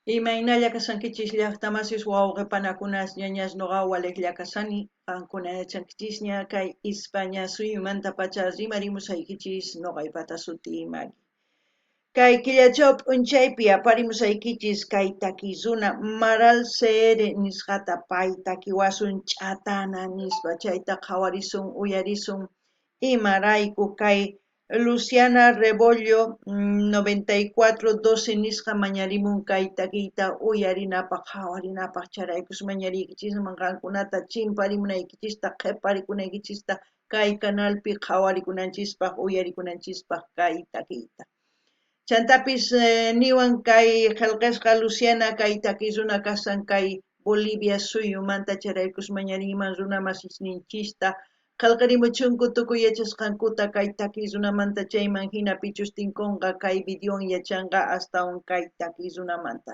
Imaynalla kasankichis llaqtamasis wawqipanakunas ñañas ñuqa waliqlla kasani qankuna yachankichis kay España suyumanta pacha rimarimusaykichis ñuqaypata sutii Maggie. Kay killachaw p'unchaypi aparimusaykichis kay takisuna Maral CR nisqata pay takiwasun ch'atana nispa chayta qhawarisun uyarisun imarayku kay Luciana Rebollo 9412 nisqa mañarimun kay takiyta uyarinapaq qhawarinapaq charaykus mañariykichis manqankunata chimparimunaykichista qhiparikunaykichista kay canalpi qhawarikunanchispak uyarikunanchispaq kay takiyta. Chantapis niwan kay qillqisqa Luciana kay takisuna kasan kay Bolivia suyumanta charaykus mañariyman runa masisninchista qillqirimuchunku tukuy yachasqankuta kay takisunamanta chayman hina pichustinkunqa kay videowan yachanqa astawan kay takisunamanta.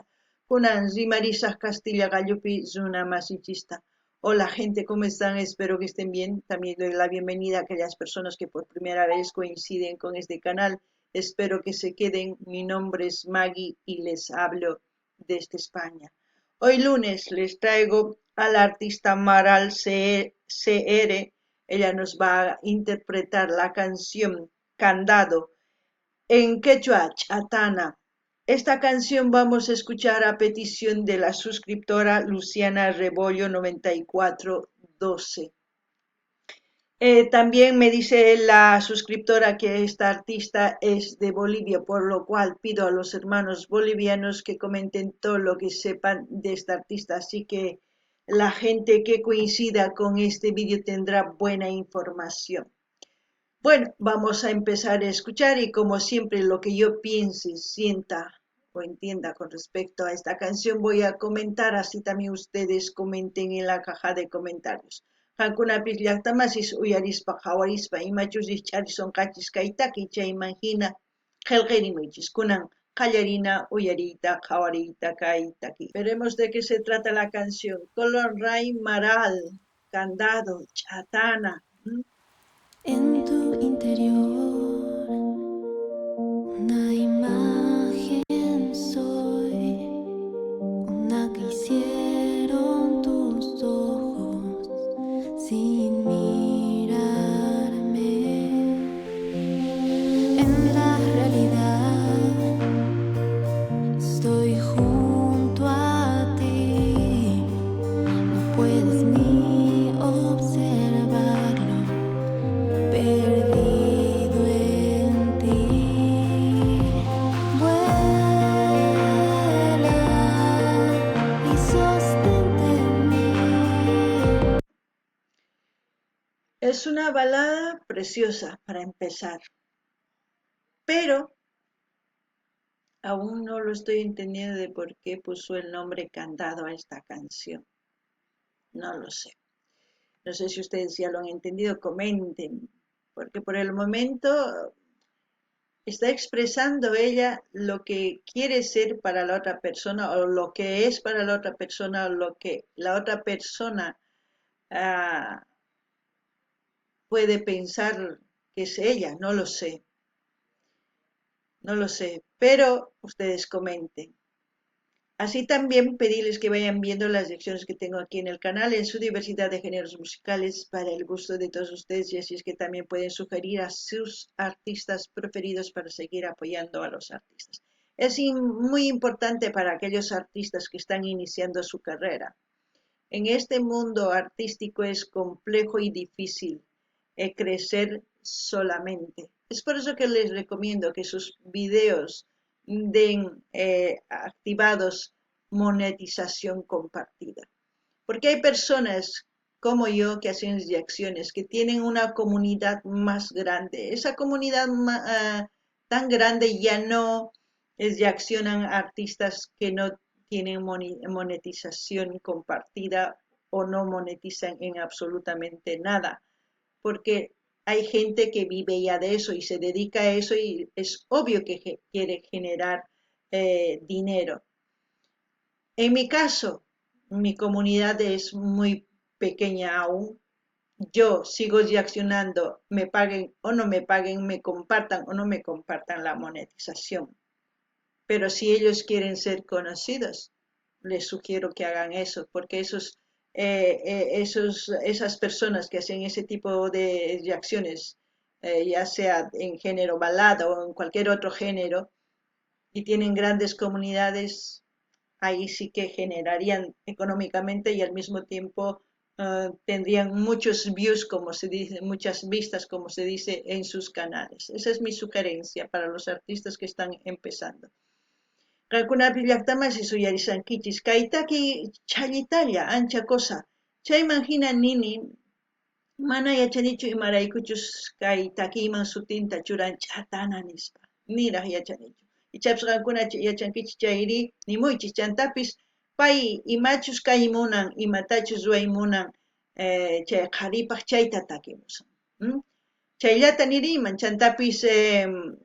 Kunan rimarisaq Castilla gallupi runa masichista. Hola gente, ¿cómo están? Espero que estén bien. También doy la bienvenida a aquellas personas que por primera vez coinciden con este canal. Espero que se queden. Mi nombre es Maggie y les hablo desde España. Hoy lunes les traigo a la artista Maral CR. Ella nos va a interpretar la canción Candado en quechua chatana. Esta canción vamos a escuchar a petición de la suscriptora Luciana Rebollo 9412. También me dice la suscriptora que esta artista es de Bolivia, por lo cual pido a los hermanos bolivianos que comenten todo lo que sepan de esta artista, así que la gente que coincida con este vídeo tendrá buena información. Bueno, vamos a empezar a escuchar y como siempre lo que yo piense, sienta o entienda con respecto a esta canción voy a comentar, así también ustedes comenten en la caja de comentarios. Hankunapis llaqtamasis uyarispa hawarispa imachusis charison qachis kaytaki chaymangina qillqirimuchis kunan qallarina uyarita hawarita kaytaki. Veremos de qué se trata la canción. Color Ray Maral, Candado, Chatana. En tu interior, una imagen soy, una que hicieron tus ojos sin mirarme. En la realidad, estoy junto a ti, no puedes ni observarlo. Perdido en ti, vuela y sostente en mí. Es una balada preciosa para empezar, pero aún no lo estoy entendiendo de por qué puso el nombre Candado a esta canción. No lo sé. No sé si ustedes ya lo han entendido, comenten, porque por el momento está expresando ella lo que quiere ser para la otra persona o lo que es para la otra persona o lo que la otra persona ah, puede pensar que es ella, no lo sé. No lo sé, pero ustedes comenten. Así también pedirles que vayan viendo las lecciones que tengo aquí en el canal en su diversidad de géneros musicales para el gusto de todos ustedes y así es que también pueden sugerir a sus artistas preferidos para seguir apoyando a los artistas. Es muy importante para aquellos artistas que están iniciando su carrera. En este mundo artístico es complejo y difícil crecer solamente. Es por eso que les recomiendo que sus videos den activados monetización compartida. Porque hay personas como yo que hacen reacciones, que tienen una comunidad más grande. Esa comunidad tan grande ya no reaccionan a artistas que no tienen monetización compartida o no monetizan en absolutamente nada, porque hay gente que vive ya de eso y se dedica a eso y es obvio que quiere generar dinero. En mi caso, mi comunidad es muy pequeña aún. Yo sigo reaccionando, me paguen o no me paguen, me compartan o no me compartan la monetización. pero si ellos quieren ser conocidos, les sugiero que hagan eso, porque esas personas que hacen ese tipo de acciones, ya sea en género balada o en cualquier otro género, y tienen grandes comunidades, ahí sí que generarían económicamente y al mismo tiempo tendrían muchos views, como se dice, muchas vistas, como se dice, en sus canales. Esa es mi sugerencia para los artistas que están empezando. Qankunapi llaqtamasi suyarisankichis kaytaki challitalla ancha cosa. Chayman hina nini mana yachanichu imaraykuchus kay takiman sutinta churan chatana nispa. Niraq yachanichu. Ichapas qankuna yachankichis chayri nimuychis chantapis pay imachus kaymunan imatachus ruwaymunan chay qharipaq chayta takimusan. Chayllata niriyman chantapis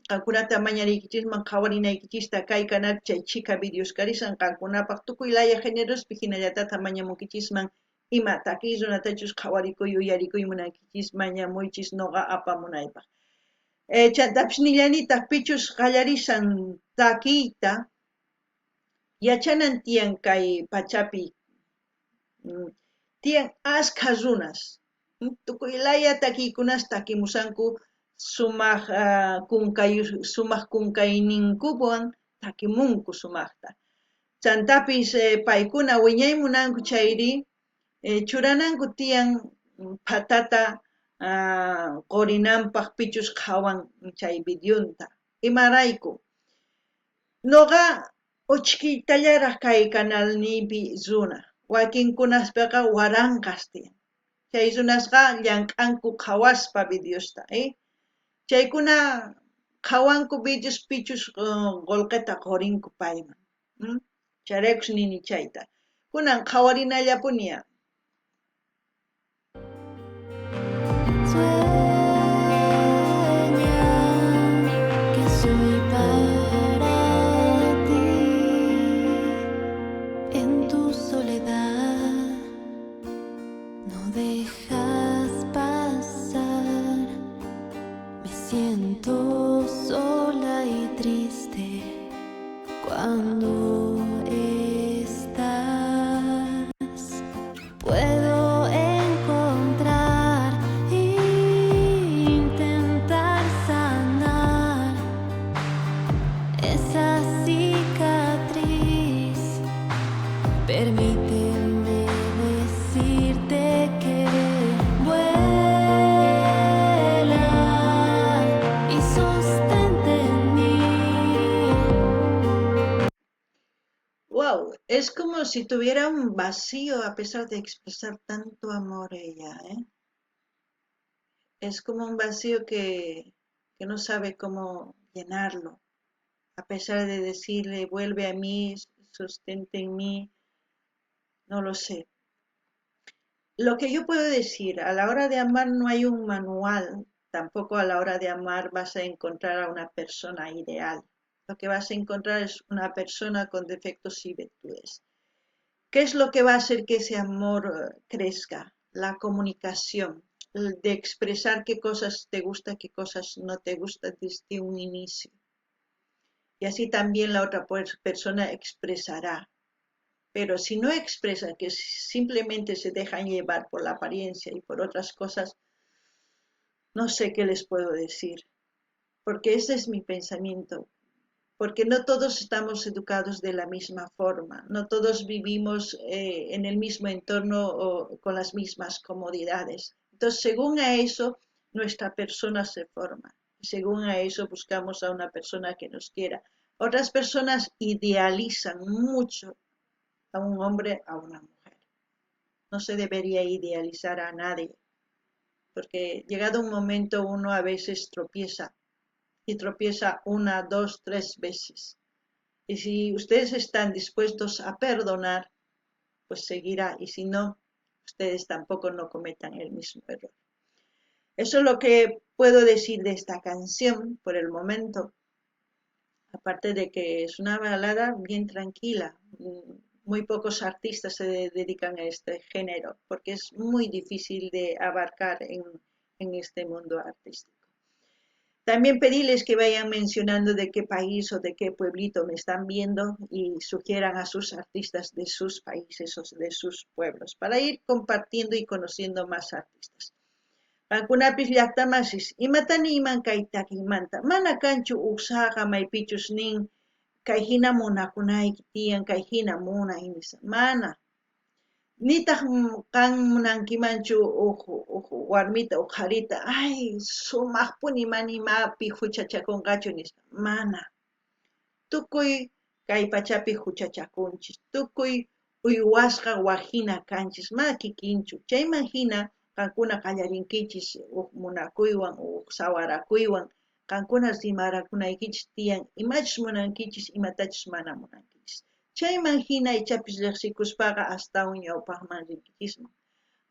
qankunata mañariykichisman qhawarinaykichista kay canal chay chika videos karisan qankunapaq tukuy laya generospi hinallatata mañamunkichisman ima takiy runatachus qhawarikuy uyarikuy munankichisman mañamuychis noqa apamunaypaq. Chantapis nillanitaq pichus qallarisan takiyta yachanan tiyan kay pachapi tiyan ashkha runas. Tukuy laya takiykunas takimusanku sumaq kunkayninkuwan takimunku sumaqta. Chantapis paykuna wiñaymunanku chayri churananku tiyan patata qorinanpaq pichus qhawan chay videonta. Imarayku. Noqa uchkiytallaraq kay canalnipi runa. Wakinkunaspiqa waranqas tiyan. Chay runasqa llank'anku qhawaspa videosta, chaykuna qhawanku videos pichus qolqeta qurinku payman. Charaykush nini chayta. Kunan qhawarinallapuniya. Sueña que soy para ti en tu soledad. No dejas pasar, me siento sola y triste cuando estás. Puedo encontrar e intentar sanar esa cicatriz. Permíteme decirte que vuela y sostente en mí. Wow, es como si tuviera un vacío a pesar de expresar tanto amor ella, Es como un vacío que no sabe cómo llenarlo, a pesar de decirle vuelve a mí, sostente en mí, no lo sé. Lo que yo puedo decir, a la hora de amar no hay un manual, tampoco a la hora de amar vas a encontrar a una persona ideal. Lo que vas a encontrar es una persona con defectos y virtudes. ¿Qué es lo que va a hacer que ese amor crezca? La comunicación, de expresar qué cosas te gusta, qué cosas no te gustan desde un inicio. Y así también la otra persona expresará. Pero si no expresa, que simplemente se dejan llevar por la apariencia y por otras cosas, no sé qué les puedo decir, porque ese es mi pensamiento, porque no todos estamos educados de la misma forma, no todos vivimos en el mismo entorno o con las mismas comodidades. Entonces, según a eso, nuestra persona se forma. Según a eso, buscamos a una persona que nos quiera. Otras personas idealizan mucho a un hombre, a una mujer. No se debería idealizar a nadie, porque llegado un momento uno a veces tropieza y tropieza una, dos, tres veces. Y si ustedes están dispuestos a perdonar, pues seguirá. Y si no, ustedes tampoco no cometan el mismo error. Eso es lo que puedo decir de esta canción por el momento. Aparte de que es una balada bien tranquila. Muy pocos artistas se dedican a este género porque es muy difícil de abarcar en este mundo artístico. También pedirles que vayan mencionando de qué país o de qué pueblito me están viendo y sugieran a sus artistas de sus países o de sus pueblos para ir compartiendo y conociendo más artistas. Qankunapis llaqtamasis imatani iman kay takimanta mana kanchu uqshaqa maypichus nin kay hina munakunayki tiyan kay hina munay nisa mana nitaq qan munankimanchu warmita harita ay sumaqpuni manimapi huchachakunqachu nispa mana tukuy kay pachapi huchachakunchis tukuy uywashqa wajina kanchis ma kikinchu chayman hina qankuna qallarinkichis munakuywan sawarakuywan qankuna rimarakunaykichis tiyan imachus munankichis imatachus mana munankichis chayman hina ichapis riqsikuspaqa astawan ñawpaqman rinkichisman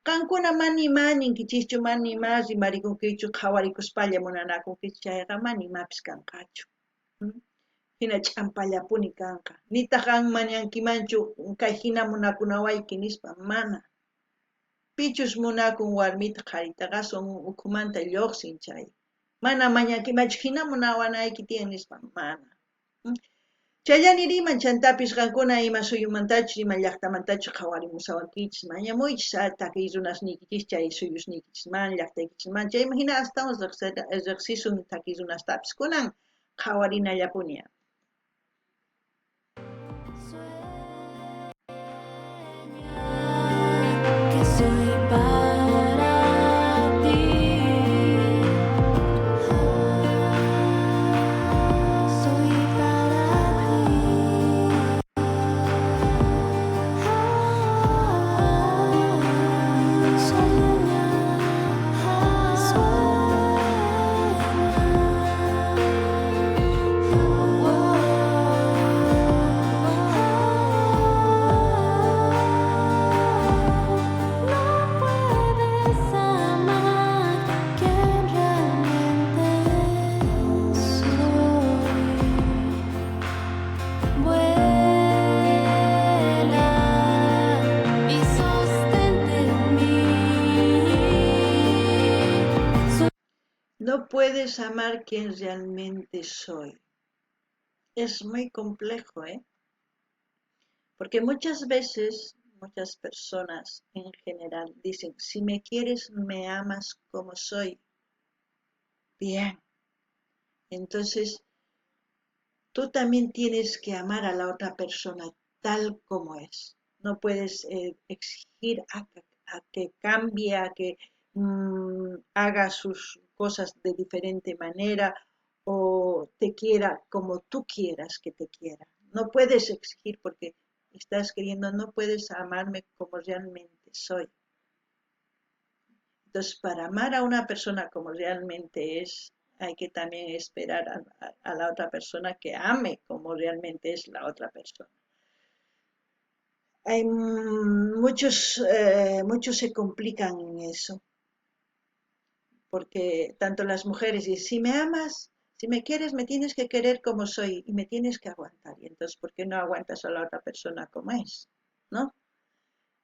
qankuna manima ninkichischu manima rimarikunkichu qhawarikuspalla munanakunkichis chayqa manimapis kanqachu hina ch'ampallapuni kanqa nitaq qan mañankimanchu kay hina munakunawayki nispa mana pichus munakun warmita qaritaqa son ukhumanta lluqsin chay mana mañankimanchu hina munawanayki tiyan nispa mana chayllaniriman chantapis qankuna ima suyumantachu ima llaqtamantachu qhawarimusawankichis mañamuychis takiy runasnikichis chay suyusnikichis llaqtaykichisman chayman hina astawan riqsisun takiy runastapis kunan qhawarinallapuni que soy para ti. Soy para ti. No puedes amar quien realmente soy. Vuela y sostente en mí. No puedes amar quien realmente soy. Es muy complejo, porque muchas veces, muchas personas en general dicen, si me quieres, me amas como soy. Bien, entonces tú también tienes que amar a la otra persona tal como es. No puedes exigir a que cambie, a que haga sus cosas de diferente manera o te quiera como tú quieras que te quiera. No puedes exigir porque estás queriendo, no puedes amarme como realmente soy. Entonces, para amar a una persona como realmente es, hay que también esperar a la otra persona que ame como realmente es la otra persona. Hay muchos se complican en eso, porque tanto las mujeres dicen, si me amas, si me quieres, me tienes que querer como soy y me tienes que aguantar. Y entonces, ¿por qué no aguantas a la otra persona como es? ¿No?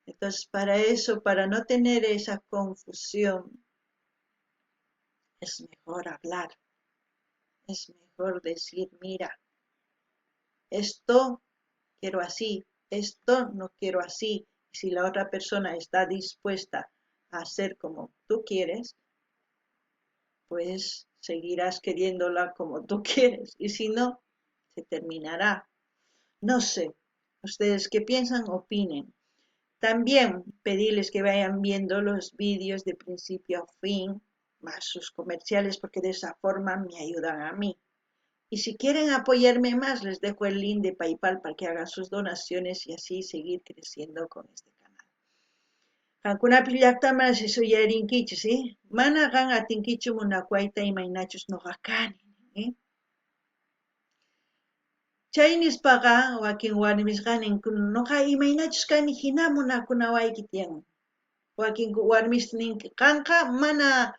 Entonces, para eso, para no tener esa confusión, es mejor hablar, es mejor decir, mira, esto quiero así, esto no quiero así. Si la otra persona está dispuesta a hacer como tú quieres, pues seguirás queriéndola como tú quieres. Y si no, se terminará. No sé, ustedes qué piensan, opinen. También pedirles que vayan viendo los vídeos de principio a fin, más sus comerciales, porque de esa forma me ayudan a mí. Y si quieren apoyarme más, les dejo el link de PayPal para que hagan sus donaciones y así seguir creciendo con este canal. Qankunapis llaqtaman suyaririnkichis, mana qan atinkichu munawayta imaynachus nuqa kani, chay nispaqa wakin warmisqa ninkun nuqa imaynachus kani hina munakunawayki tiyan. Wakin warmis ninki qanqa mana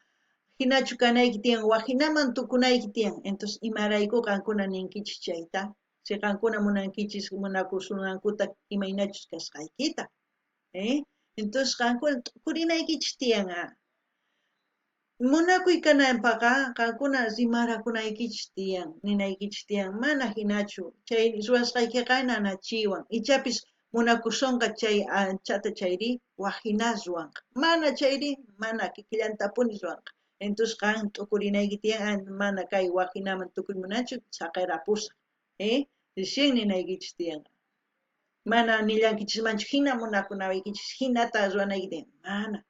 hinachu kanayki tiyan, wajinaman tukunayki tiyan. Entonces imarayku qankuna ninkichis chayta. Si qankuna munankichis munakusunankuta imaynachus kasqaykita, entonces qankuna tukurinaykichis tiyan. Munakuykananpaqa qankuna rimarakunaykichis tiyan, ninaykichis tiyan, mana hinachu. Chay ruwasqaykiqa nanachiwan. Ichapis munakusunqa chay anchata chayri wahinas ruwanqa. Mana chayri, mana kikillantapuni ruwanqa. Entonces qan t'ukurinayki tiyan mana kay wahinaman tukuymunachu saqirapusaq. Recién ninaykichis tiyan. Mana nillankichis hina munakunawaykichis hinata ruwanayki tiyan. Mana.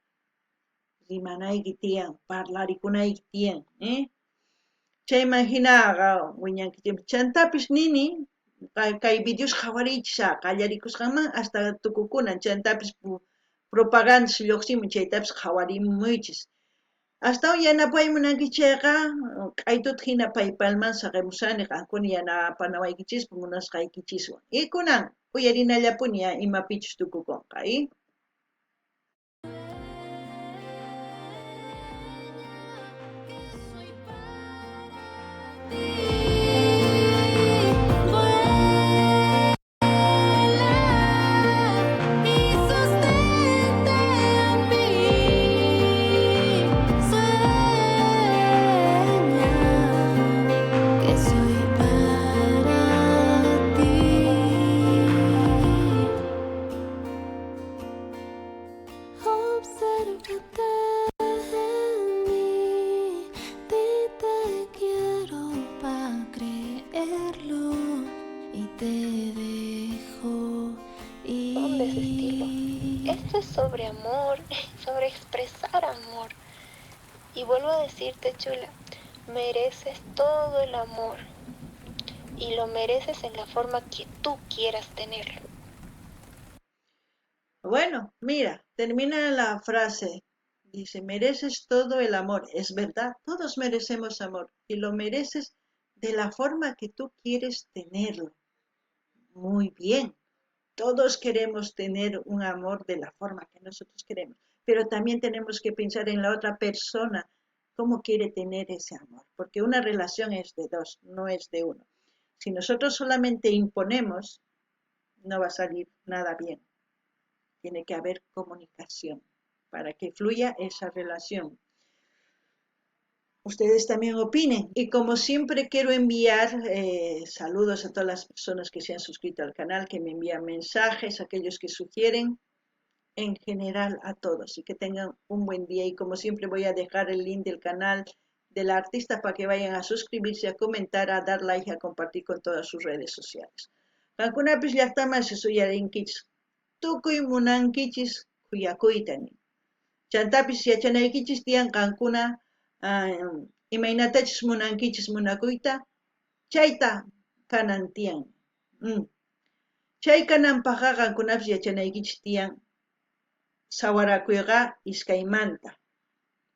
Rimanayki tiyan, parlarikunayki tiyan, chayman hinaqa wiñankichis chantapis nini kay videos qhawariychis qallarikusqanman hasta tukukunan chantapis propaganda lluqsimun chaytapis qhawarimuychis hasta yanapaymunanki chayqa q'aytuta hina paypalman saqemusani qankuna yanapanawaykichis munasqaykichiswan y kunan uyarinallapuni imapichus tukukunqa Y sostente en mí, sueña que soy para ti. Obsérvate en mí, di te quiero para creerlo y te dejo Son de ese estilo. ir. Esto es sobre amor, sobre expresar amor. Y vuelvo a decirte, chula, mereces todo el amor. Y lo mereces en la forma que tú quieras tenerlo. Bueno, mira, termina la frase. Dice, mereces todo el amor. Es verdad, todos merecemos amor y lo mereces de la forma que tú quieres tenerlo. Muy bien, todos queremos tener un amor de la forma que nosotros queremos, pero también tenemos que pensar en la otra persona, cómo quiere tener ese amor, porque una relación es de dos, no es de uno. Si nosotros solamente imponemos, no va a salir nada bien. Tiene que haber comunicación para que fluya esa relación. Ustedes también opinen. Y como siempre quiero enviar saludos a todas las personas que se han suscrito al canal, que me envían mensajes, aquellos que sugieren, en general a todos. Y que tengan un buen día. Y como siempre voy a dejar el link del canal de la artista para que vayan a suscribirse, a comentar, a dar like y a compartir con todas sus redes sociales. Kankunapis llaqtaman susuyarinkichis. Tukuy munankichis kuyakuytani. Chantapis yachanaykichis tiyan qankuna imaynatachis munankichis munakuyta chayta kanan tiyan. Chay kananpaqa qankunapis yachanaykichis tiyan sawarakuyqa iskaymanta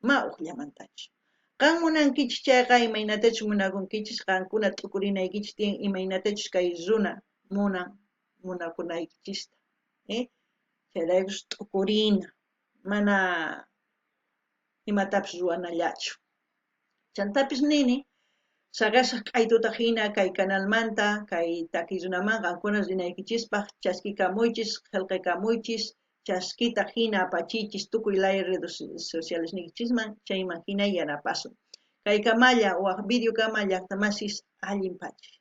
ma uqllamantachu. Qan munankichis chayqa imaynatachis munakunkichis qankuna t'ukurinaykichis tiyan imaynatachis kay runa munakunaykichista. Chayraykus t'ukurina mana imatapis ruwanallachu. Chantapis nini saqasaq q'aytuta hina kay canalmanta kay takiy runaman qankuna rinaykichispaq chaskikamuychis qillqikamuychis chaskita hina apachiychis tukuy laya redes sociales nikichisman chayman hina yanapasun. Kay kamalla o video kama llaqtamasis allinpachis.